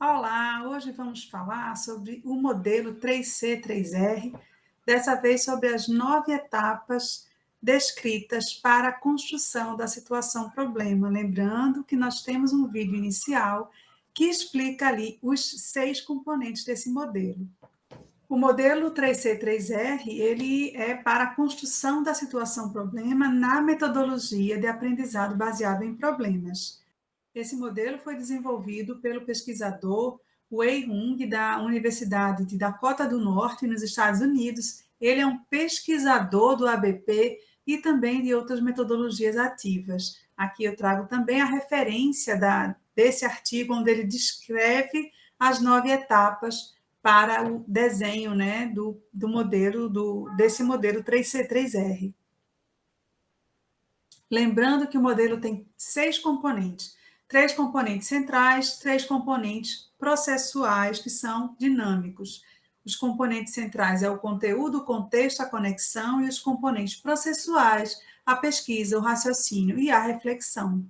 Olá, hoje vamos falar sobre o modelo 3C3R, dessa vez sobre as 9 etapas descritas para a construção da situação problema. Lembrando que nós temos um vídeo inicial que explica ali os 6 componentes desse modelo. O modelo 3C3R, ele é para a construção da situação problema na metodologia de aprendizado baseado em problemas. Esse modelo foi desenvolvido pelo pesquisador Wei Hung, da Universidade de Dakota do Norte, nos Estados Unidos. Ele é um pesquisador do ABP e também de outras metodologias ativas. Aqui eu trago também a referência desse artigo, onde ele descreve as 9 etapas para o desenho, desse modelo 3C3R. Lembrando que o modelo tem 6 componentes. 3 componentes centrais, 3 componentes processuais, que são dinâmicos. Os componentes centrais é o conteúdo, o contexto, a conexão, e os componentes processuais, a pesquisa, o raciocínio e a reflexão.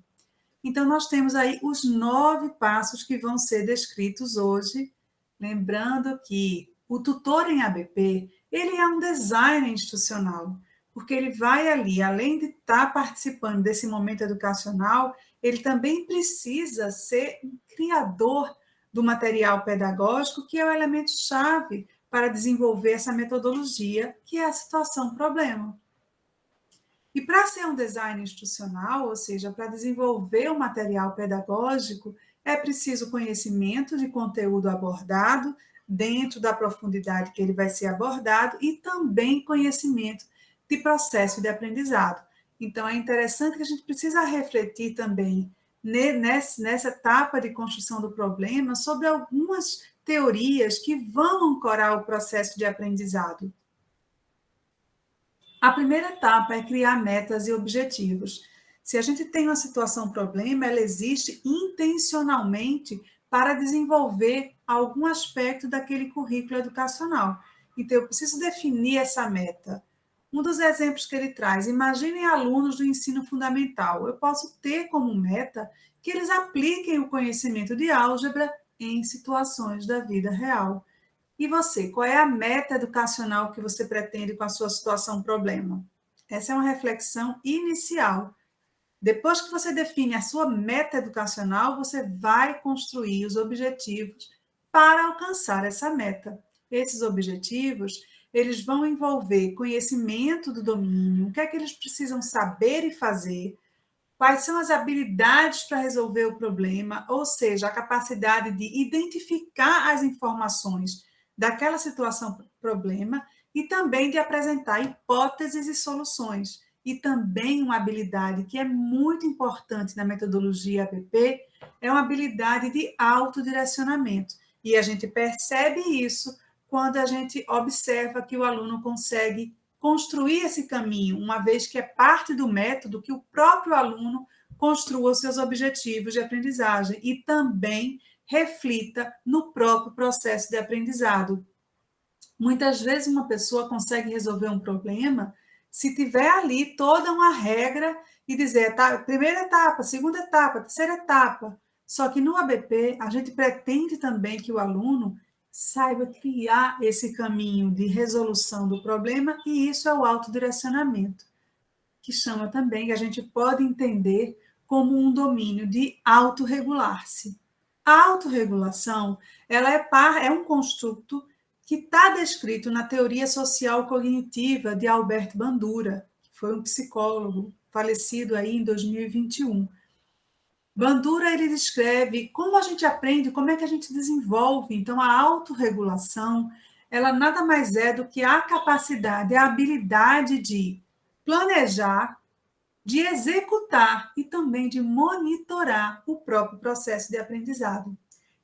Então, nós temos aí os 9 passos que vão ser descritos hoje. Lembrando que o tutor em ABP, ele é um designer institucional, porque ele vai ali, além de estar participando desse momento educacional, ele também precisa ser um criador do material pedagógico, que é o elemento-chave para desenvolver essa metodologia, que é a situação-problema. E para ser um design institucional, ou seja, para desenvolver o material pedagógico, é preciso conhecimento de conteúdo abordado, dentro da profundidade que ele vai ser abordado, e também conhecimento de processo de aprendizado. Então, é interessante que a gente precisa refletir também nessa etapa de construção do problema sobre algumas teorias que vão ancorar o processo de aprendizado. A primeira etapa é criar metas e objetivos. Se a gente tem uma situação problema, ela existe intencionalmente para desenvolver algum aspecto daquele currículo educacional. Então, eu preciso definir essa meta. Um dos exemplos que ele traz, imaginem alunos do ensino fundamental. Eu posso ter como meta que eles apliquem o conhecimento de álgebra em situações da vida real. E você, qual é a meta educacional que você pretende com a sua situação problema? Essa é uma reflexão inicial. Depois que você define a sua meta educacional, você vai construir os objetivos para alcançar essa meta. Esses objetivos, eles vão envolver conhecimento do domínio, o que é que eles precisam saber e fazer, quais são as habilidades para resolver o problema, ou seja, a capacidade de identificar as informações daquela situação problema e também de apresentar hipóteses e soluções. E também uma habilidade que é muito importante na metodologia ABP é uma habilidade de autodirecionamento. E a gente percebe isso quando a gente observa que o aluno consegue construir esse caminho, uma vez que é parte do método que o próprio aluno construa os seus objetivos de aprendizagem e também reflita no próprio processo de aprendizado. Muitas vezes uma pessoa consegue resolver um problema se tiver ali toda uma regra e dizer, tá, primeira etapa, segunda etapa, terceira etapa. Só que no ABP, a gente pretende também que o aluno saiba criar esse caminho de resolução do problema, e isso é o autodirecionamento, que chama também, que a gente pode entender como um domínio de autorregular-se. A autorregulação, ela é um construto que está descrito na teoria social cognitiva de Albert Bandura, que foi um psicólogo falecido aí em 2021. Bandura, ele descreve como a gente aprende, como é que a gente desenvolve. Então, a autorregulação, ela nada mais é do que a capacidade, a habilidade de planejar, de executar e também de monitorar o próprio processo de aprendizado.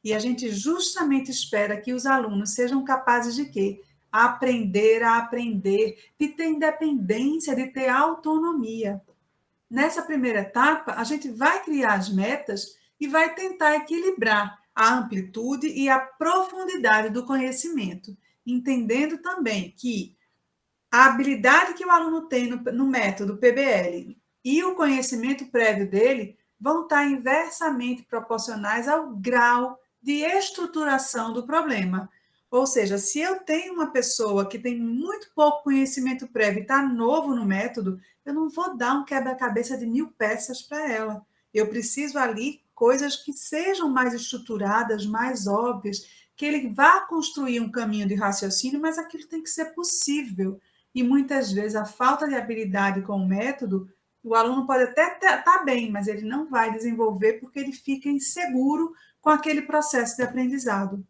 E a gente justamente espera que os alunos sejam capazes de quê? Aprender a aprender, de ter independência, de ter autonomia. Nessa primeira etapa, a gente vai criar as metas e vai tentar equilibrar a amplitude e a profundidade do conhecimento, entendendo também que a habilidade que o aluno tem no método PBL e o conhecimento prévio dele vão estar inversamente proporcionais ao grau de estruturação do problema. Ou seja, se eu tenho uma pessoa que tem muito pouco conhecimento prévio e está novo no método, eu não vou dar um quebra-cabeça de 1000 peças para ela. Eu preciso ali coisas que sejam mais estruturadas, mais óbvias, que ele vá construir um caminho de raciocínio, mas aquilo tem que ser possível. E muitas vezes a falta de habilidade com o método, o aluno pode até estar bem, mas ele não vai desenvolver porque ele fica inseguro com aquele processo de aprendizado.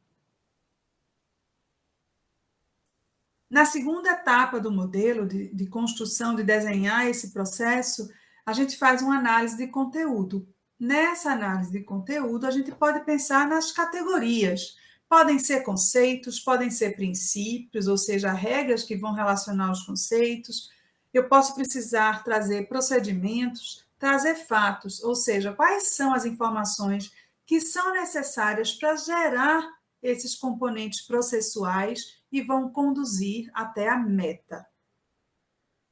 Na segunda etapa do modelo de construção, de desenhar esse processo, a gente faz uma análise de conteúdo. Nessa análise de conteúdo, a gente pode pensar nas categorias. Podem ser conceitos, podem ser princípios, ou seja, regras que vão relacionar os conceitos. Eu posso precisar trazer procedimentos, trazer fatos, ou seja, quais são as informações que são necessárias para gerar esses componentes processuais e vão conduzir até a meta.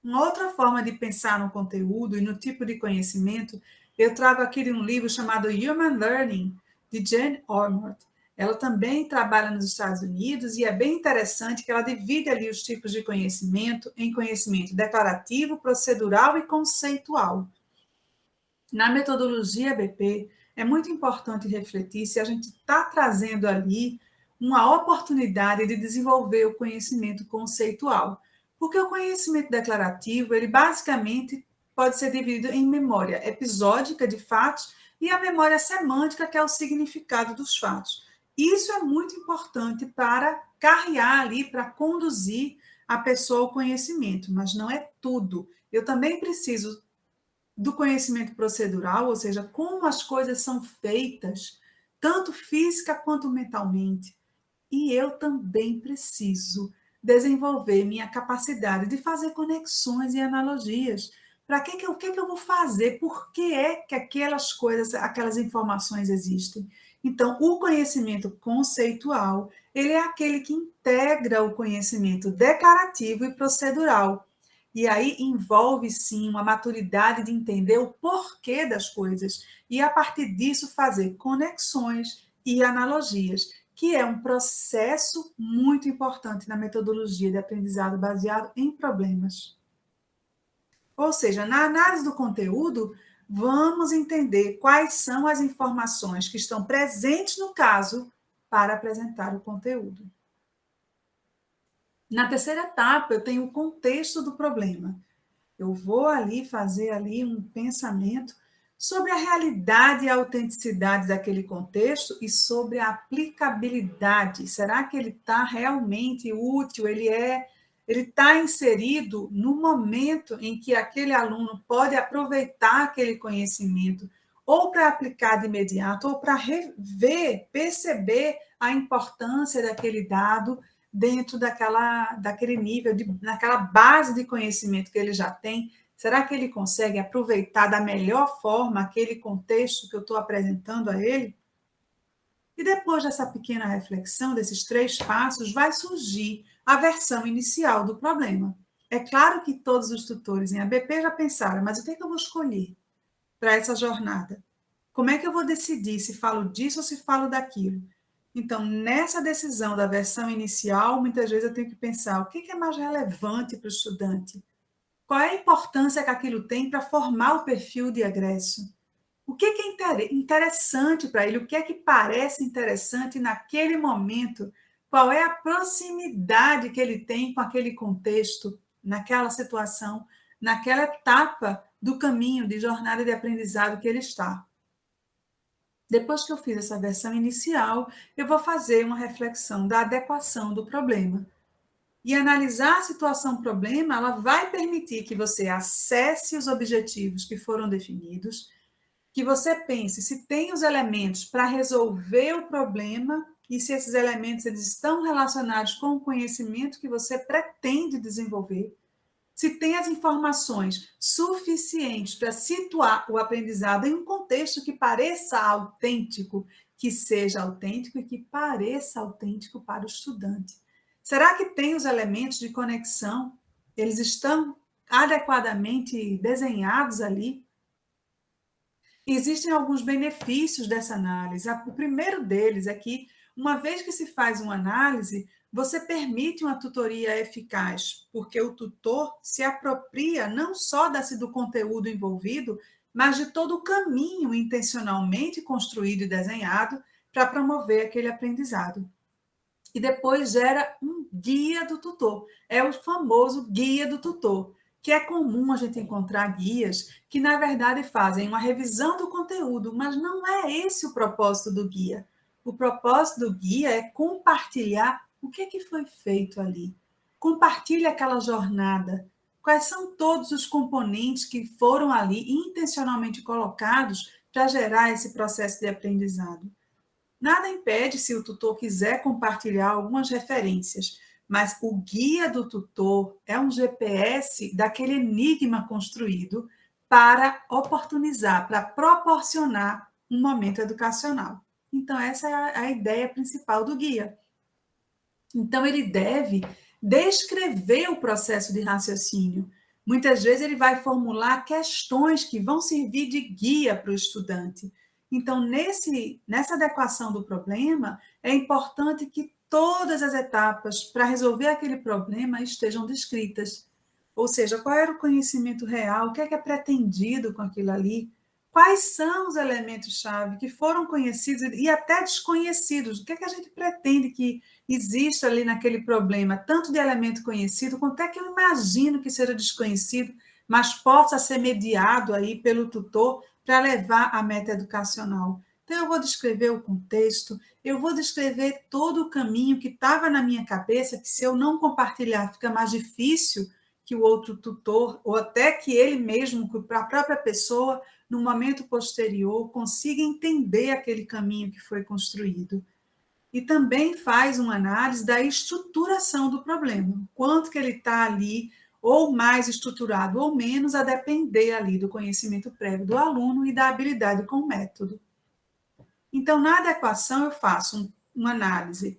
Uma outra forma de pensar no conteúdo e no tipo de conhecimento, eu trago aqui de um livro chamado Human Learning, de Jane Ormond. Ela também trabalha nos Estados Unidos e é bem interessante que ela divide ali os tipos de conhecimento em conhecimento declarativo, procedural e conceitual. Na metodologia BP, é muito importante refletir se a gente está trazendo ali uma oportunidade de desenvolver o conhecimento conceitual. Porque o conhecimento declarativo, ele basicamente pode ser dividido em memória episódica de fatos e a memória semântica, que é o significado dos fatos. Isso é muito importante para carrear ali, para conduzir a pessoa ao conhecimento, mas não é tudo. Eu também preciso do conhecimento procedural, ou seja, como as coisas são feitas, tanto física quanto mentalmente. E eu também preciso desenvolver minha capacidade de fazer conexões e analogias. Para o que, que eu vou fazer? Por que é que aquelas coisas, aquelas informações existem? Então, o conhecimento conceitual, ele é aquele que integra o conhecimento declarativo e procedural. E aí envolve sim uma maturidade de entender o porquê das coisas e a partir disso fazer conexões e analogias, que é um processo muito importante na metodologia de aprendizado baseado em problemas. Ou seja, na análise do conteúdo, vamos entender quais são as informações que estão presentes no caso para apresentar o conteúdo. Na terceira etapa, eu tenho o contexto do problema. Eu vou ali fazer ali um pensamento sobre a realidade e a autenticidade daquele contexto e sobre a aplicabilidade. Será que ele está realmente útil? Ele está inserido no momento em que aquele aluno pode aproveitar aquele conhecimento ou para aplicar de imediato ou para rever, perceber a importância daquele dado dentro daquele nível, naquela base de conhecimento que ele já tem. Será que ele consegue aproveitar da melhor forma aquele contexto que eu estou apresentando a ele? E depois dessa pequena reflexão, desses 3 passos, vai surgir a versão inicial do problema. É claro que todos os tutores em ABP já pensaram, mas o que é que eu vou escolher para essa jornada? Como é que eu vou decidir se falo disso ou se falo daquilo? Então, nessa decisão da versão inicial, muitas vezes eu tenho que pensar o que é mais relevante para o estudante? Qual é a importância que aquilo tem para formar o perfil de egresso? O que é interessante para ele? O que é que parece interessante naquele momento? Qual é a proximidade que ele tem com aquele contexto, naquela situação, naquela etapa do caminho de jornada de aprendizado que ele está? Depois que eu fiz essa versão inicial, eu vou fazer uma reflexão da adequação do problema. E analisar a situação problema, ela vai permitir que você acesse os objetivos que foram definidos, que você pense se tem os elementos para resolver o problema e se esses elementos eles estão relacionados com o conhecimento que você pretende desenvolver, se tem as informações suficientes para situar o aprendizado em um contexto que pareça autêntico, que seja autêntico e que pareça autêntico para o estudante. Será que tem os elementos de conexão? Eles estão adequadamente desenhados ali? Existem alguns benefícios dessa análise. O primeiro deles é que, uma vez que se faz uma análise, você permite uma tutoria eficaz, porque o tutor se apropria não só do conteúdo envolvido, mas de todo o caminho intencionalmente construído e desenhado para promover aquele aprendizado. E depois gera um guia do tutor. É o famoso guia do tutor, que é comum a gente encontrar guias que, na verdade, fazem uma revisão do conteúdo, mas não é esse o propósito do guia. O propósito do guia é compartilhar o que foi feito ali. Compartilha aquela jornada. Quais são todos os componentes que foram ali intencionalmente colocados para gerar esse processo de aprendizado. Nada impede, se o tutor quiser compartilhar algumas referências, mas o guia do tutor é um GPS daquele enigma construído para oportunizar, para proporcionar um momento educacional. Então, essa é a ideia principal do guia. Então, ele deve descrever o processo de raciocínio. Muitas vezes, ele vai formular questões que vão servir de guia para o estudante. Então, nessa adequação do problema, é importante que todas as etapas para resolver aquele problema estejam descritas. Ou seja, qual era o conhecimento real, o que é pretendido com aquilo ali, quais são os elementos-chave que foram conhecidos e até desconhecidos, o que a gente pretende que existe ali naquele problema, tanto de elemento conhecido, quanto é que eu imagino que seja desconhecido, mas possa ser mediado aí pelo tutor para levar a meta educacional. Então, eu vou descrever o contexto, eu vou descrever todo o caminho que estava na minha cabeça, que se eu não compartilhar fica mais difícil que o outro tutor, ou até que ele mesmo, para a própria pessoa, no momento posterior, consiga entender aquele caminho que foi construído. E também faz uma análise da estruturação do problema, quanto que ele está ali, ou mais estruturado ou menos, a depender ali do conhecimento prévio do aluno e da habilidade com o método. Então, na adequação, eu faço uma análise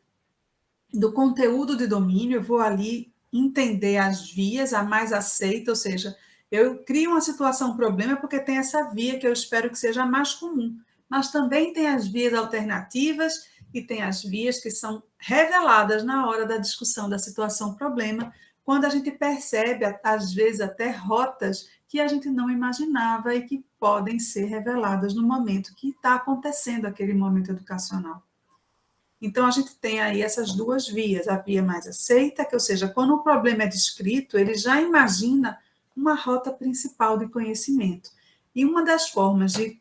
do conteúdo de domínio, eu vou ali entender as vias, a mais aceita, ou seja, eu crio uma situação problema porque tem essa via que eu espero que seja a mais comum, mas também tem as vias alternativas e tem as vias que são reveladas na hora da discussão da situação problema, quando a gente percebe, às vezes, até rotas que a gente não imaginava e que podem ser reveladas no momento que está acontecendo aquele momento educacional. Então, a gente tem aí essas duas vias, a via mais aceita, que, ou seja, quando o problema é descrito, ele já imagina uma rota principal de conhecimento. E uma das formas de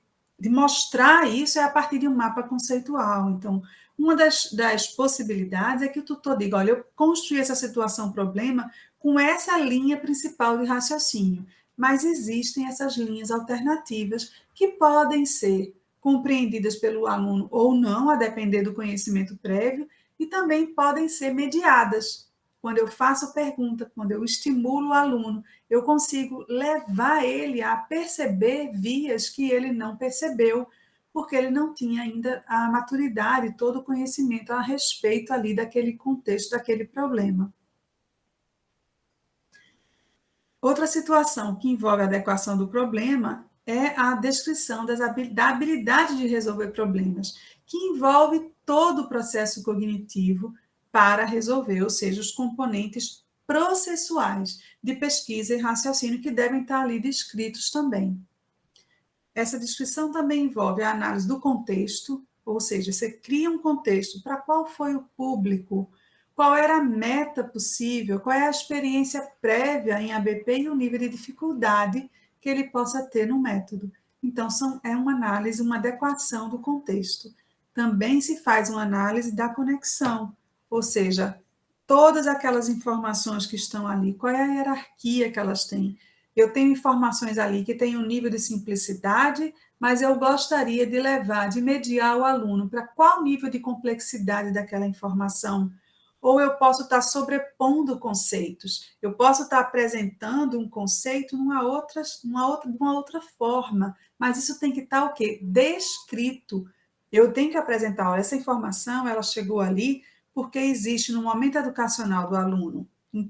mostrar isso é a partir de um mapa conceitual. Então, uma das possibilidades é que o tutor diga, olha, eu construí essa situação-problema com essa linha principal de raciocínio, mas existem essas linhas alternativas que podem ser compreendidas pelo aluno ou não, a depender do conhecimento prévio, e também podem ser mediadas. Quando eu faço pergunta, quando eu estimulo o aluno, eu consigo levar ele a perceber vias que ele não percebeu, porque ele não tinha ainda a maturidade, todo o conhecimento a respeito ali daquele contexto, daquele problema. Outra situação que envolve a adequação do problema é a descrição da habilidade de resolver problemas, que envolve todo o processo cognitivo para resolver, ou seja, os componentes processuais de pesquisa e raciocínio que devem estar ali descritos também. Essa descrição também envolve a análise do contexto, ou seja, você cria um contexto para qual foi o público, qual era a meta possível, qual é a experiência prévia em ABP e o nível de dificuldade que ele possa ter no método. Então, é uma análise, uma adequação do contexto. Também se faz uma análise da conexão, ou seja, todas aquelas informações que estão ali, qual é a hierarquia que elas têm. Eu tenho informações ali que têm um nível de simplicidade, mas eu gostaria de levar, de mediar o aluno para qual nível de complexidade daquela informação. Ou eu posso estar sobrepondo conceitos, eu posso estar apresentando um conceito numa outra forma, mas isso tem que estar o quê? Descrito. Eu tenho que apresentar, olha, essa informação, ela chegou ali porque existe no momento educacional do aluno, em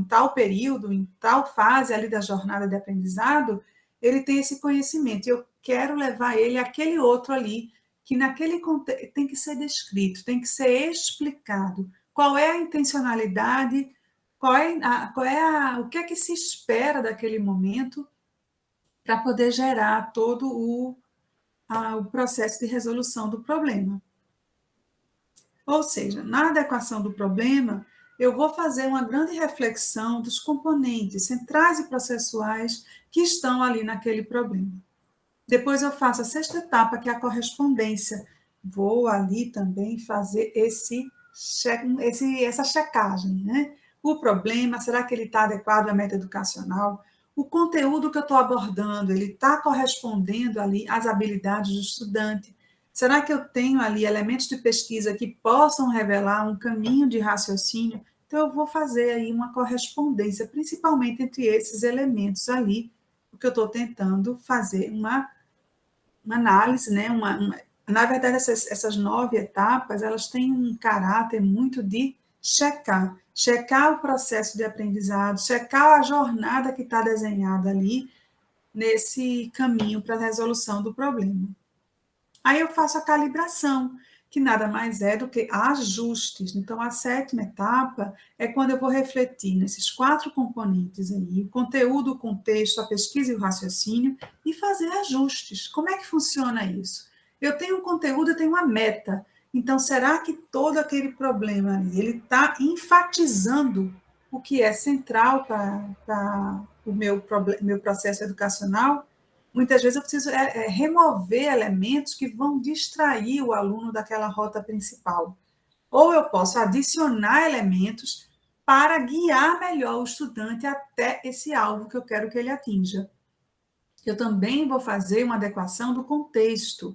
tal período, em tal fase ali da jornada de aprendizado, ele tem esse conhecimento. Eu quero levar ele àquele outro ali, que naquele contexto tem que ser descrito, tem que ser explicado. Qual é a intencionalidade, o que é que se espera daquele momento para poder gerar todo o processo de resolução do problema. Ou seja, na adequação do problema, eu vou fazer uma grande reflexão dos componentes centrais e processuais que estão ali naquele problema. Depois eu faço a sexta etapa, que é a correspondência. Vou ali também fazer essa checagem, né? O problema, será que ele está adequado à meta educacional? O conteúdo que eu estou abordando, ele está correspondendo ali às habilidades do estudante? Será que eu tenho ali elementos de pesquisa que possam revelar um caminho de raciocínio? Então, eu vou fazer aí uma correspondência, principalmente entre esses elementos ali, o que eu estou tentando fazer uma análise, né? Na verdade, essas 9 etapas, elas têm um caráter muito de checar o processo de aprendizado, checar a jornada que está desenhada ali nesse caminho para a resolução do problema. Aí eu faço a calibração, que nada mais é do que ajustes. Então, a 7ª etapa é quando eu vou refletir nesses 4 componentes aí, o conteúdo, o contexto, a pesquisa e o raciocínio, e fazer ajustes. Como é que funciona isso? Eu tenho um conteúdo, eu tenho uma meta. Então, será que todo aquele problema ali, ele está enfatizando o que é central para o meu processo educacional? Muitas vezes eu preciso remover elementos que vão distrair o aluno daquela rota principal. Ou eu posso adicionar elementos para guiar melhor o estudante até esse alvo que eu quero que ele atinja. Eu também vou fazer uma adequação do contexto,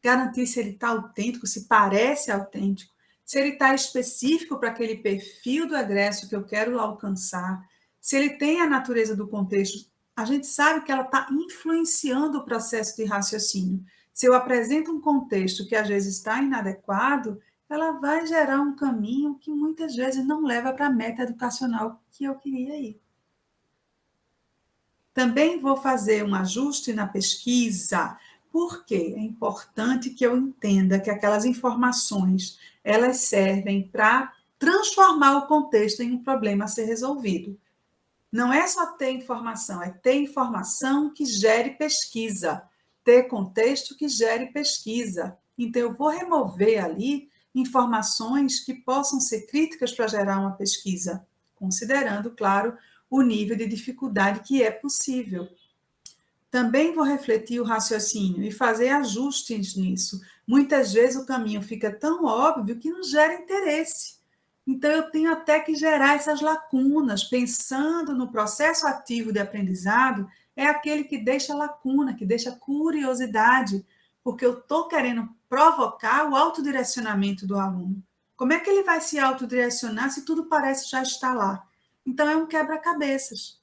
garantir se ele está autêntico, se parece autêntico, se ele está específico para aquele perfil do egresso que eu quero alcançar, se ele tem a natureza do contexto. A gente sabe que ela está influenciando o processo de raciocínio. Se eu apresento um contexto que às vezes está inadequado, ela vai gerar um caminho que muitas vezes não leva para a meta educacional que eu queria ir. Também vou fazer um ajuste na pesquisa, porque é importante que eu entenda que aquelas informações, elas servem para transformar o contexto em um problema a ser resolvido. Não é só ter informação, é ter informação que gere pesquisa, ter contexto que gere pesquisa. Então, eu vou remover ali informações que possam ser críticas para gerar uma pesquisa, considerando, claro, o nível de dificuldade que é possível. Também vou refletir o raciocínio e fazer ajustes nisso. Muitas vezes o caminho fica tão óbvio que não gera interesse. Então, eu tenho até que gerar essas lacunas, pensando no processo ativo de aprendizado, é aquele que deixa lacuna, que deixa curiosidade, porque eu estou querendo provocar o autodirecionamento do aluno. Como é que ele vai se autodirecionar se tudo parece já estar lá? Então, é um quebra-cabeças.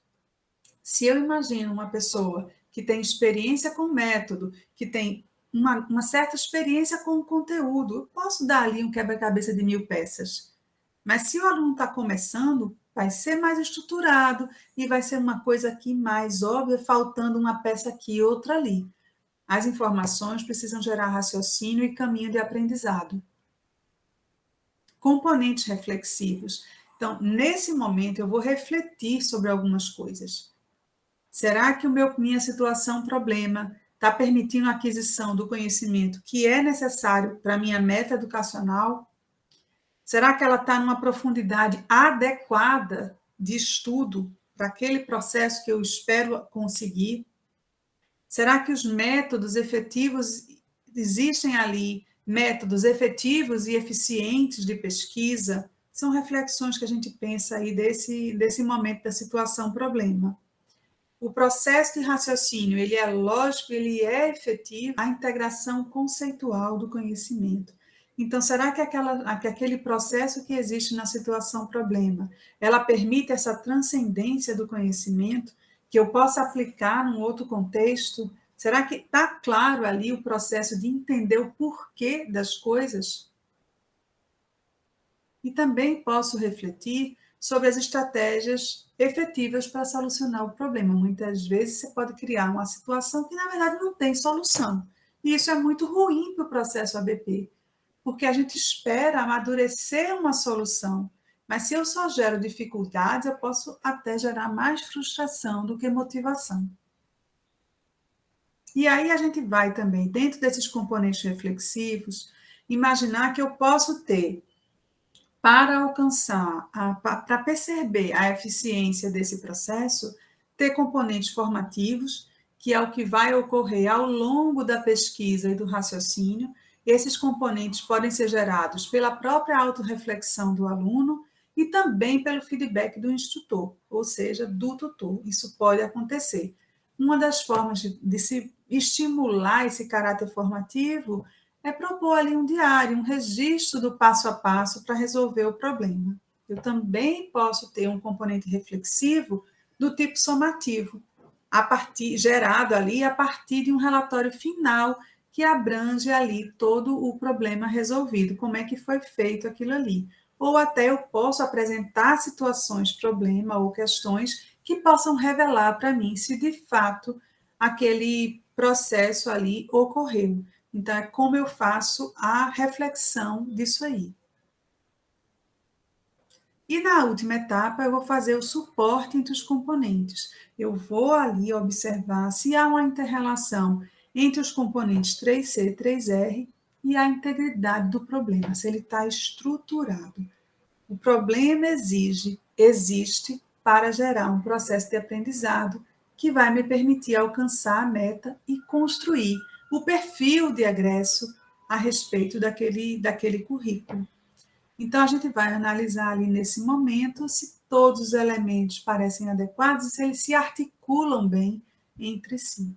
Se eu imagino uma pessoa que tem experiência com o método, que tem uma certa experiência com o conteúdo, eu posso dar ali um quebra-cabeça de 1000 peças. Mas se o aluno está começando, vai ser mais estruturado e vai ser uma coisa aqui mais óbvia, faltando uma peça aqui e outra ali. As informações precisam gerar raciocínio e caminho de aprendizado. Componentes reflexivos. Então, nesse momento, eu vou refletir sobre algumas coisas. Será que minha situação, problema, está permitindo a aquisição do conhecimento que é necessário para a minha meta educacional? Será que ela está numa profundidade adequada de estudo para aquele processo que eu espero conseguir? Será que os métodos efetivos, existem ali métodos efetivos e eficientes de pesquisa? São reflexões que a gente pensa aí desse momento da situação problema. O processo de raciocínio, ele é lógico, ele é efetivo, a integração conceitual do conhecimento. Então, será que aquele processo que existe na situação problema, ela permite essa transcendência do conhecimento, que eu possa aplicar num outro contexto? Será que está claro ali o processo de entender o porquê das coisas? E também posso refletir sobre as estratégias efetivas para solucionar o problema. Muitas vezes você pode criar uma situação que, na verdade, não tem solução. E isso é muito ruim para o processo ABP, porque a gente espera amadurecer uma solução. Mas se eu só gero dificuldades, eu posso até gerar mais frustração do que motivação. E aí a gente vai também, dentro desses componentes reflexivos, imaginar que eu posso ter, para alcançar, para perceber a eficiência desse processo, ter componentes formativos, que é o que vai ocorrer ao longo da pesquisa e do raciocínio. Esses componentes podem ser gerados pela própria autorreflexão do aluno e também pelo feedback do instrutor, ou seja, do tutor. Isso pode acontecer. Uma das formas de se estimular esse caráter formativo é propor ali um diário, um registro do passo a passo para resolver o problema. Eu também posso ter um componente reflexivo do tipo somativo, gerado ali a partir de um relatório final que abrange ali todo o problema resolvido, como é que foi feito aquilo ali. Ou até eu posso apresentar situações, problema ou questões que possam revelar para mim se de fato aquele processo ali ocorreu. Então, é como eu faço a reflexão disso aí. E na última etapa, eu vou fazer o suporte entre os componentes. Eu vou ali observar se há uma interrelação entre os componentes 3C e 3R e a integridade do problema, se ele está estruturado. O problema existe para gerar um processo de aprendizado que vai me permitir alcançar a meta e construir o perfil de egresso a respeito daquele currículo. Então, a gente vai analisar ali nesse momento se todos os elementos parecem adequados e se eles se articulam bem entre si.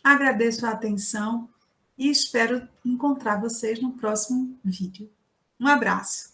Agradeço a atenção e espero encontrar vocês no próximo vídeo. Um abraço!